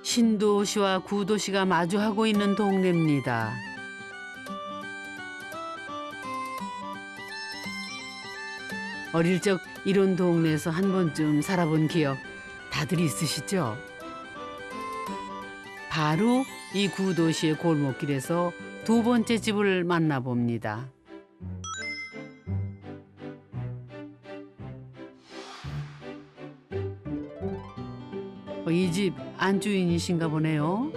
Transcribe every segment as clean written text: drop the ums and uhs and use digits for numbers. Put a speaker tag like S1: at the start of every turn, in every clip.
S1: 신도시와 구도시가 마주하고 있는 동네입니다. 어릴 적 이런 동네에서 한 번쯤 살아본 기억 다들 있으시죠? 바로 이 구도시의 골목길에서 두 번째 집을 만나봅니다. 이 집 안주인이신가 보네요.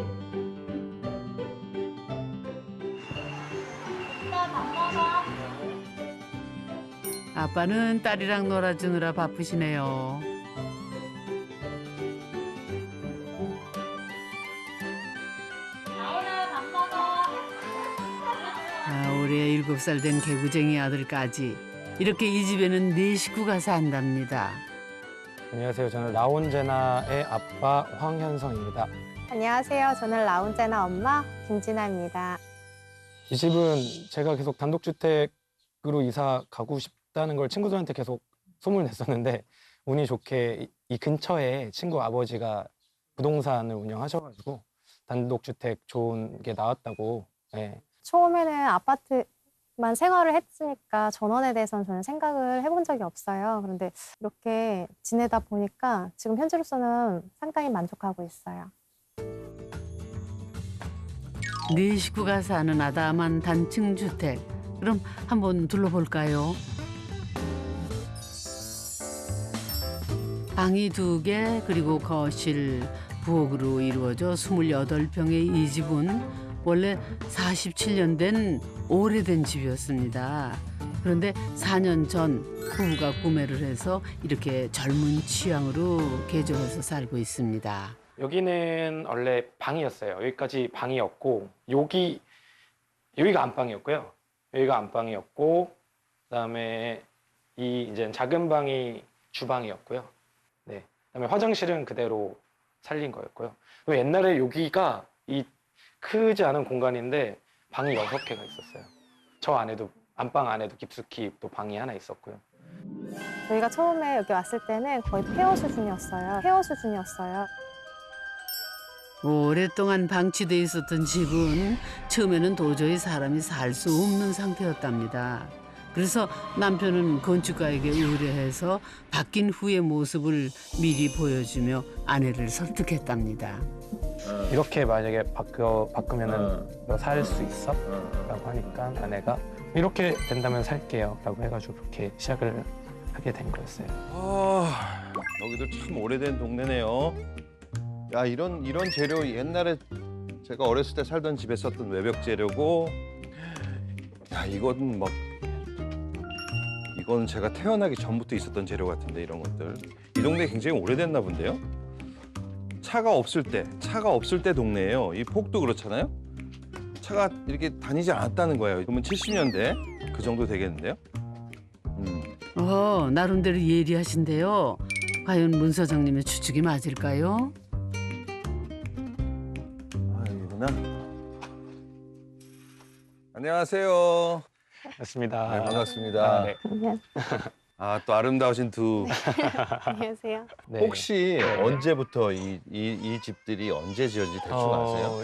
S1: 아빠는 딸이랑 놀아주느라 바쁘시네요. 올해 7살 된 개구쟁이 아들까지 이렇게 이 집에는 4식구가 산답니다.
S2: 안녕하세요. 저는 라온제나의 아빠 황현성입니다.
S3: 안녕하세요. 저는 라운제나 엄마 김진아입니다.
S2: 이 집은 제가 계속 단독주택으로 이사 가고 싶다는 걸 친구들한테 계속 소문을 냈었는데 운이 좋게 이 근처에 친구 아버지가 부동산을 운영하셔가지고 단독주택 좋은 게 나왔다고. 네.
S3: 처음에는 아파트만 생활을 했으니까 전원에 대해서는 저는 생각을 해본 적이 없어요. 그런데 이렇게 지내다 보니까 지금 현재로서는 상당히 만족하고 있어요.
S1: 4식구가 사는 아담한 단층 주택. 그럼 한번 둘러볼까요? 방이 2개 그리고 거실, 부엌으로 이루어져 28평의 이 집은 원래 47년 된 오래된 집이었습니다. 그런데 4년 전 부부가 구매를 해서 이렇게 젊은 취향으로 개조해서 살고 있습니다.
S2: 여기는 원래 방이었어요. 여기까지 방이었고 여기가 안방이었고요. 여기가 안방이었고 그다음에 이 이제 작은 방이 주방이었고요. 네. 그다음에 화장실은 그대로 살린 거였고요. 그리고 옛날에 여기가 이 크지 않은 공간인데 방이 6개가 있었어요. 저 안에도 안방 안에도 깊숙이 또 방이 하나 있었고요.
S3: 저희가 처음에 여기 왔을 때는 거의 폐허 수준이었어요. 폐허 수준이었어요.
S1: 오랫동안 방치돼 있었던 집은 처음에는 도저히 사람이 살 수 없는 상태였답니다. 그래서 남편은 건축가에게 의뢰해서 바뀐 후의 모습을 미리 보여주며 아내를 설득했답니다.
S2: 이렇게 만약에 바꾸면은 너 살 수 있어? 라고 하니까 아내가 이렇게 된다면 살게요 라고 해가지고 그렇게 시작을 하게 된 거였어요.
S4: 여기도 참 오래된 동네네요. 야, 이런 재료 옛날에 제가 어렸을 때 살던 집에 썼던 외벽 재료고, 야, 이건 제가 태어나기 전부터 있었던 재료 같은데, 이런 것들. 이 동네 굉장히 오래됐나 본데요? 차가 없을 때 동네예요. 이 폭도 그렇잖아요. 차가 이렇게 다니지 않았다는 거예요. 그러면 70년대 그 정도 되겠는데요?
S1: 나름대로 예리하신데요. 과연 문 사장님의 추측이 맞을까요?
S4: 이구나. 안녕하세요.
S2: 맞습니다.
S4: 네, 반갑습니다.
S2: 네.
S4: 또 아름다우신 두.
S3: 안녕하세요.
S2: 네.
S4: 혹시
S2: 네.
S4: 언제부터 이 집들이 언제 지어진지 대충 아세요?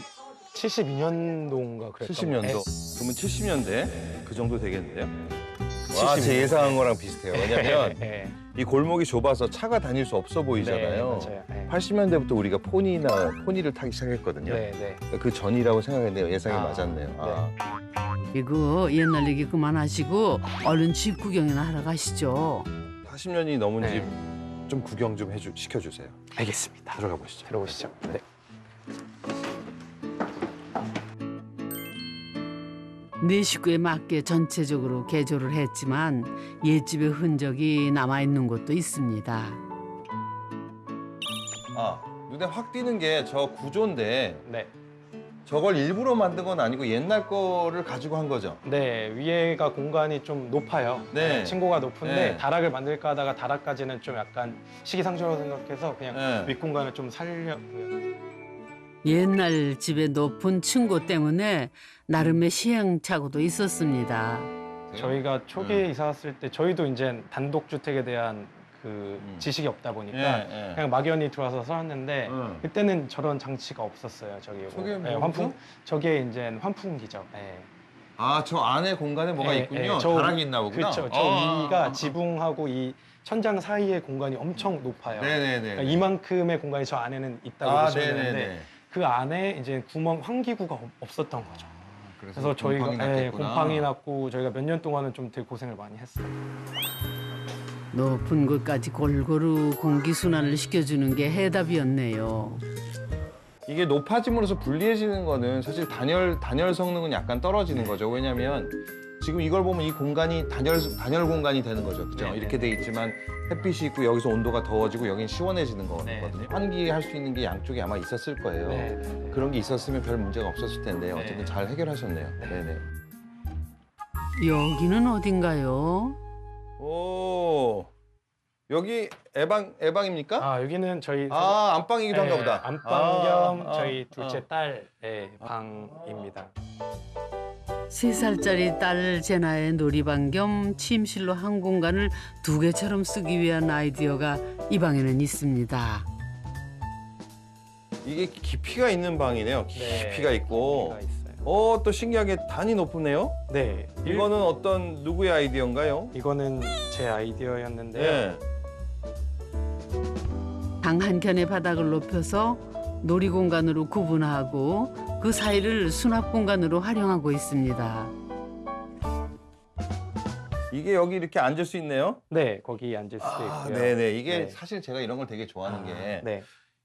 S2: 72년도인가 그랬던
S4: 70년도. 그러면 70년대 그 정도 되겠는데요?
S2: 네.
S4: 와, 제 예상한 거랑 비슷해요. 왜냐면
S2: 네.
S4: 이 골목이 좁아서 차가 다닐 수 없어 보이잖아요.
S2: 네, 맞아요. 네.
S4: 80년대부터 우리가 포니를 타기 시작했거든요.
S2: 네, 네.
S4: 그 전이라고 생각했는데 예상이 맞았네요.
S2: 네.
S1: 이거 옛날 얘기 그만하시고 얼른 집 구경이나 하러 가시죠.
S4: 40년이 넘은
S2: 네.
S4: 집 좀 구경 좀 시켜주세요.
S2: 알겠습니다.
S4: 들어가 보시죠.
S2: 들어오시죠. 네.
S1: 네 식구에 맞게 전체적으로 개조를 했지만 옛집의 흔적이 남아있는 곳도 있습니다.
S4: 눈에 확 띄는 게 저 구조인데
S2: 네.
S4: 저걸 일부러 만든 건 아니고 옛날 거를 가지고 한 거죠?
S2: 네, 위에가 공간이 좀 높아요.
S4: 네.
S2: 층고가 높은데
S4: 네.
S2: 다락을 만들까 하다가 다락까지는 좀 약간 시기상조라고 생각해서 그냥
S4: 네.
S2: 윗공간을 좀 살려고요.
S1: 옛날 집의 높은 층고 때문에 나름의 시행착오도 있었습니다.
S2: 저희가 초기에 이사 왔을 때 저희도 이제 단독주택에 대한 그 지식이 없다 보니까
S4: 예, 예.
S2: 그냥 막연히 들어와서 살았는데 그때는 저런 장치가 없었어요. 저기
S4: 저게
S2: 예,
S4: 뭐죠?
S2: 환풍 저게 이제 환풍기죠. 예.
S4: 아, 저 안에 공간에 뭐가
S2: 예,
S4: 있군요.
S2: 예, 저-
S4: 다락이 있나 보구나.
S2: 그렇죠. 저 위가 지붕하고 이 천장 사이의 공간이 엄청 높아요.
S4: 네네네.
S2: 그러니까 이만큼의 공간이 저 안에는 있다고
S4: 아,
S2: 보시면
S4: 네네네.
S2: 되는데 그 안에 이제 구멍 환기구가 없었던 거죠. 그래서 저희가
S4: 곰팡이
S2: 예,
S4: 났겠구나.
S2: 곰팡이 났고 저희가 몇 년 동안은 좀 되게 고생을 많이 했어요.
S1: 높은 곳까지 골고루 공기 순환을 시켜주는 게 해답이었네요.
S4: 이게 높아짐으로써 불리해지는 거는 사실 단열 성능은 약간 떨어지는 거죠. 왜냐하면 지금 이걸 보면 이 공간이 단열 공간이 되는 거죠. 그죠?
S2: 네,
S4: 이렇게
S2: 네.
S4: 돼 있지만 햇빛이 있고 여기서 온도가 더워지고 여긴 시원해지는
S2: 네,
S4: 거거든요.
S2: 네.
S4: 환기할 수 있는 게 양쪽에 아마 있었을 거예요.
S2: 네.
S4: 그런 게 있었으면 별 문제가 없었을 텐데 어쨌든
S2: 네.
S4: 잘 해결하셨네요.
S2: 네.
S4: 네네.
S1: 여기는 어딘가요?
S4: 오, 여기 애방입니까?
S2: 아 여기는 저희
S4: 아, 안방이기도 한가 보다.
S2: 안방 겸
S4: 아,
S2: 저희 둘째
S4: 아.
S2: 딸의 방입니다.
S1: 3살짜리 딸 제나의 놀이방 겸 침실로 한 공간을 두 개처럼 쓰기 위한 아이디어가 이 방에는 있습니다.
S4: 이게 깊이가 있는 방이네요.
S2: 네,
S4: 깊이가 있고.
S2: 깊이가 있어요.
S4: 또 신기하게 단이 높으네요.
S2: 네,
S4: 이거는 어떤 누구의 아이디어인가요?
S2: 이거는 제 아이디어였는데요.
S4: 네.
S1: 방 한켠의 바닥을 높여서 놀이 공간으로 구분하고 그 사이를 수납 공간으로 활용하고 있습니다.
S4: 이게 여기 이렇게 앉을 수 있네요.
S2: 네, 거기 앉을 수도
S4: 아,
S2: 있고요.
S4: 네네. 이게
S2: 네.
S4: 사실 제가 이런 걸 되게 좋아하는 게
S2: 네,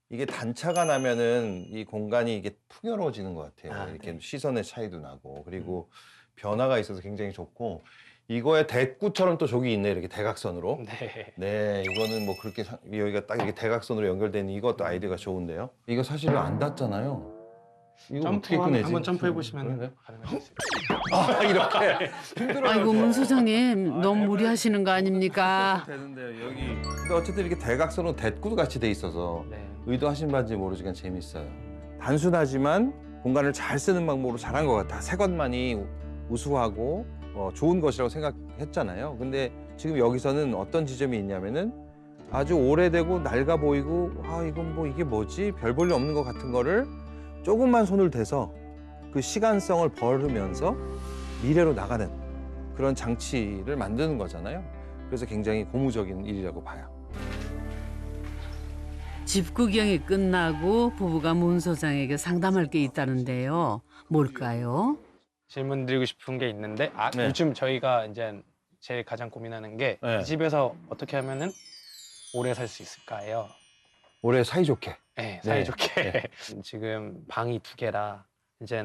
S4: 이게 단차가 나면은 이 공간이 이게 풍요로워지는 것 같아요.
S2: 아,
S4: 이렇게
S2: 네.
S4: 시선의 차이도 나고 그리고 변화가 있어서 굉장히 좋고 이거에 대구처럼 또 저기 있네 이렇게 대각선으로.
S2: 네.
S4: 네, 이거는 뭐 그렇게 여기가 딱 이렇게 대각선으로 연결된 이것도 아이디어가 좋은데요. 이거 사실은 안 닿잖아요. 이거 어떻게 꺼내지?
S2: 한번 점프해 보시면
S4: 그래요?
S2: 가능하겠어요.
S4: 아, 이렇게 힘들어요.
S1: 아이고 문 소장님 너무 무리하시는 거 아닙니까?
S4: 되는데요. 여기. 근데 어쨌든 이렇게 대각선으로 대구도 같이 돼 있어서
S2: 네.
S4: 의도하신 바인지 모르지만 재밌어요. 단순하지만 공간을 잘 쓰는 방법으로 잘한 것 같아. 새 것만이 우수하고 좋은 것이라고 생각했잖아요. 근데 지금 여기서는 어떤 지점이 있냐면은 아주 오래되고 낡아 보이고 아 이건 뭐 이게 뭐지? 별 볼 일 없는 것 같은 거를 조금만 손을 대서 그 시간성을 벌으면서 미래로 나가는 그런 장치를 만드는 거잖아요. 그래서 굉장히 고무적인 일이라고 봐요.
S1: 집 구경이 끝나고 부부가 문 소장에게 상담할 게 있다는데요. 뭘까요?
S2: 질문 드리고 싶은 게 있는데
S4: 네.
S2: 요즘 저희가 이제 제일 가장 고민하는 게
S4: 네.
S2: 이 집에서 어떻게 하면은 오래 살 수 있을까요?
S4: 올해 사이좋게.
S2: 네, 사이좋게. 지금 방이 2개라 이제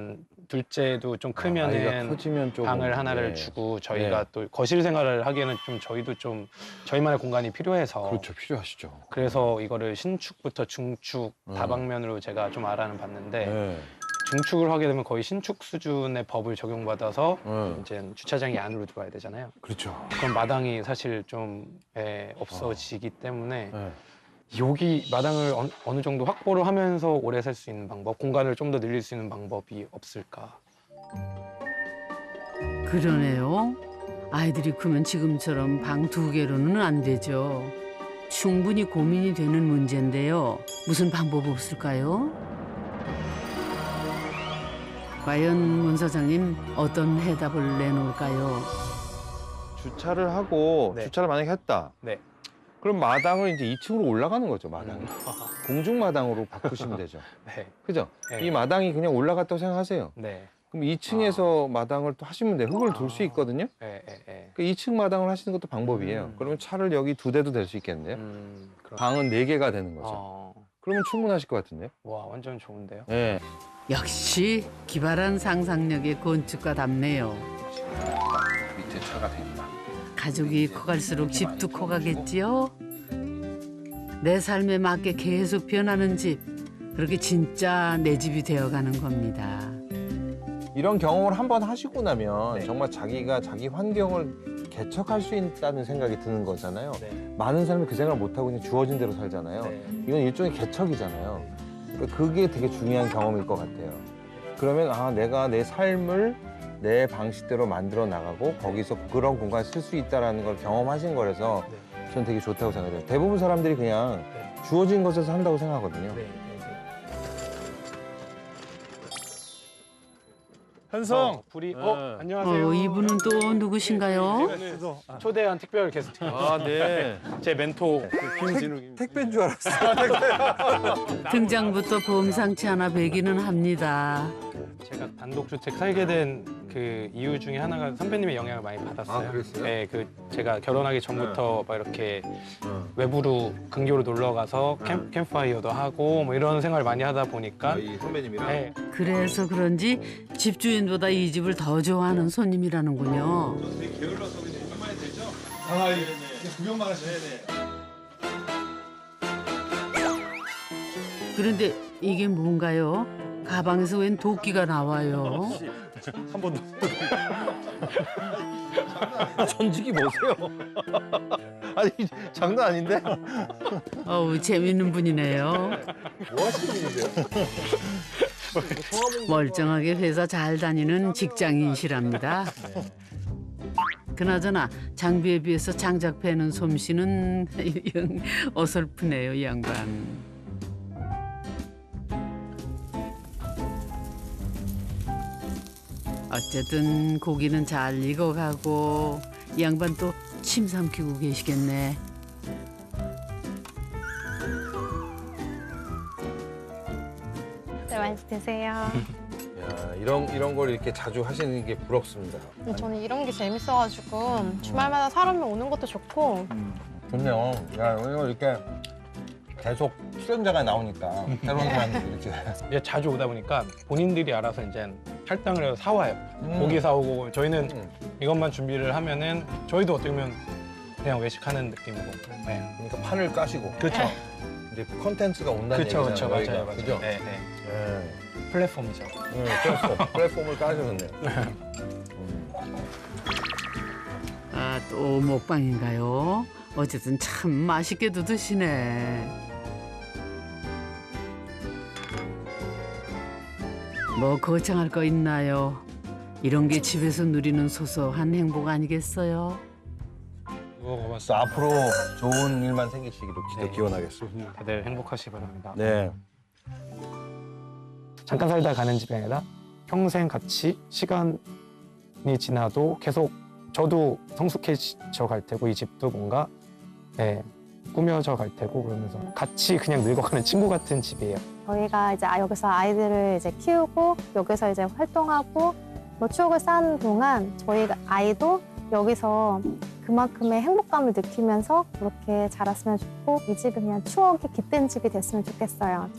S2: 둘째도 좀
S4: 아이가
S2: 크면은
S4: 커지면 좀
S2: 방을 하나를
S4: 네.
S2: 주고 저희가 또 거실 생활을 하기에는 좀 저희도 좀 저희만의 공간이 필요해서
S4: 그렇죠, 필요하시죠.
S2: 그래서 이거를 신축부터 중축
S4: 음.
S2: 다방면으로 제가 좀 알아는 봤는데
S4: 네.
S2: 중축을 하게 되면 거의 신축 수준의 법을 적용받아서
S4: 네.
S2: 이제 주차장이 안으로 들어와야 되잖아요.
S4: 그렇죠.
S2: 그럼 마당이 사실 좀 없어지기 때문에
S4: 네.
S2: 여기 마당을 어느 정도 확보를 하면서 오래 살 수 있는 방법, 공간을 좀 더 늘릴 수 있는 방법이 없을까?
S1: 그러네요. 아이들이 크면 지금처럼 방 2개로는 안 되죠. 충분히 고민이 되는 문제인데요. 무슨 방법 없을까요? 과연 문 소장님 어떤 해답을 내놓을까요?
S4: 주차를 하고
S2: 네.
S4: 주차를 만약에 했다.
S2: 네.
S4: 그럼 마당을 이제 2층으로 올라가는 거죠, 마당이. 공중 마당으로 바꾸시면 되죠.
S2: 네.
S4: 그죠?
S2: 네.
S4: 이 마당이 그냥 올라갔다고 생각하세요.
S2: 네.
S4: 그럼 2층에서 마당을 또 하시면 돼요. 흙을 둘 수 있거든요.
S2: 네. 네.
S4: 그 2층 마당을 하시는 것도 방법이에요. 그러면 차를 여기 2대도 될 수 있겠네요.
S2: 그럼.
S4: 방은 4개가 되는 거죠. 그러면 충분하실 것 같은데요?
S2: 와, 완전 좋은데요?
S4: 네.
S1: 역시 기발한 상상력의 건축가답네요.
S4: 밑에 차가 됩니다.
S1: 가족이 커갈수록 집도 커가겠지요? 내 삶에 맞게 계속 변하는 집. 그렇게 진짜 내 집이 되어가는 겁니다.
S4: 이런 경험을 한번 하시고 나면
S2: 네.
S4: 정말 자기가 자기 환경을 개척할 수 있다는 생각이 드는 거잖아요.
S2: 네.
S4: 많은 사람이 그 생각을 못하고 그냥 주어진 대로 살잖아요.
S2: 네.
S4: 이건 일종의 개척이잖아요. 그러니까 그게 되게 중요한 경험일 것 같아요. 그러면 아 내가 내 삶을
S5: 내 방식대로 만들어 나가고 거기서 그런 공간을 쓸 수 있다는 걸 경험하신 거라서 저는 되게 좋다고 생각해요. 대부분 사람들이 그냥
S2: 네.
S5: 주어진 것에서 한다고 생각하거든요.
S2: 네.
S4: 현성.
S2: 불이
S4: 네.
S2: 안녕하세요.
S1: 이분은 또 누구신가요?
S2: 초대한 특별 게스트.
S4: 아, 네.
S2: 제 멘토.
S5: 택배인 줄 알았어.
S1: 등장부터 범상치 않아 배기는 합니다.
S2: 제가 단독주택 살게 된 그 이유 중에 하나가 선배님의 영향을 많이 받았어요.
S5: 아, 그랬어요?
S2: 네, 제가 결혼하기 전부터 막 이렇게 외부로 근교로 놀러 가서 캠프파이어도 하고 뭐 이런 생활을 많이 하다 보니까
S5: 이 선배님이랑.
S2: 네,
S1: 그래서 그런지 집주인보다 이 집을 더 좋아하는 손님이라는군요.
S4: 게을러서 그냥 얼마나 되죠? 아, 예, 네. 구경만 하시네.
S1: 그런데 이게 뭔가요? 가방에서 웬 도끼가 나와요.
S4: 한 번 더.
S5: 전직이 뭐세요? 아니 장난 아닌데?
S1: 어우, 재밌는 분이네요.
S5: 뭐 하시는 분이세요?
S1: 멀쩡하게 회사 잘 다니는 직장인이시랍니다. 그나저나 장비에 비해서 장작 패는 솜씨는 영 어설프네요, 이 양반. 어쨌든 고기는 잘 익어가고 이 양반 또 침 삼키고 계시겠네.
S3: 네, 많이 드세요.
S5: 야 이런 걸 이렇게 자주 하시는 게 부럽습니다.
S3: 저는 이런 게 재밌어가지고 주말마다 사람이 오는 것도 좋고
S5: 좋네요. 야 이거 이렇게 계속 출연자가 나오니까 새로운 사람들이 이렇게.
S2: 이제 자주 오다 보니까 본인들이 알아서 이제 할당을 해서 사와요. 고기 사오고 저희는 이것만 준비를 하면은 저희도 어떻게 보면 그냥 외식하는 느낌이고. 네.
S5: 그러니까 판을 까시고.
S2: 그렇죠.
S5: 이제 컨텐츠가 온다는
S2: 그렇죠,
S5: 얘기잖아요.
S2: 그렇죠, 맞아요,
S5: 여기가.
S2: 맞아요.
S5: 그죠?
S2: 네, 네.
S5: 네.
S2: 플랫폼이죠.
S5: 플랫폼을 까주셨네.
S1: 아, 또 먹방인가요? 어쨌든 참 맛있게도 드시네. 뭐 거창할 거 있나요? 이런 게 집에서 누리는 소소한 행복 아니겠어요?
S5: 그래서 앞으로 좋은 일만 생기시기를
S2: 네.
S5: 기원하겠습니다.
S2: 다들 행복하시기 바랍니다.
S5: 네.
S2: 잠깐 살다 가는 집이 아니라 평생 같이 시간이 지나도 계속 저도 성숙해져 갈 테고 이 집도 뭔가 꾸며져 갈 테고 그러면서 같이 그냥 늙어가는 친구 같은 집이에요.
S3: 저희가 이제 여기서 아이들을 이제 키우고 여기서 이제 활동하고 뭐 추억을 쌓는 동안 저희 아이도 여기서 그만큼의 행복감을 느끼면서 그렇게 자랐으면 좋고 이 집이 그냥 추억이 깃든 집이 됐으면 좋겠어요.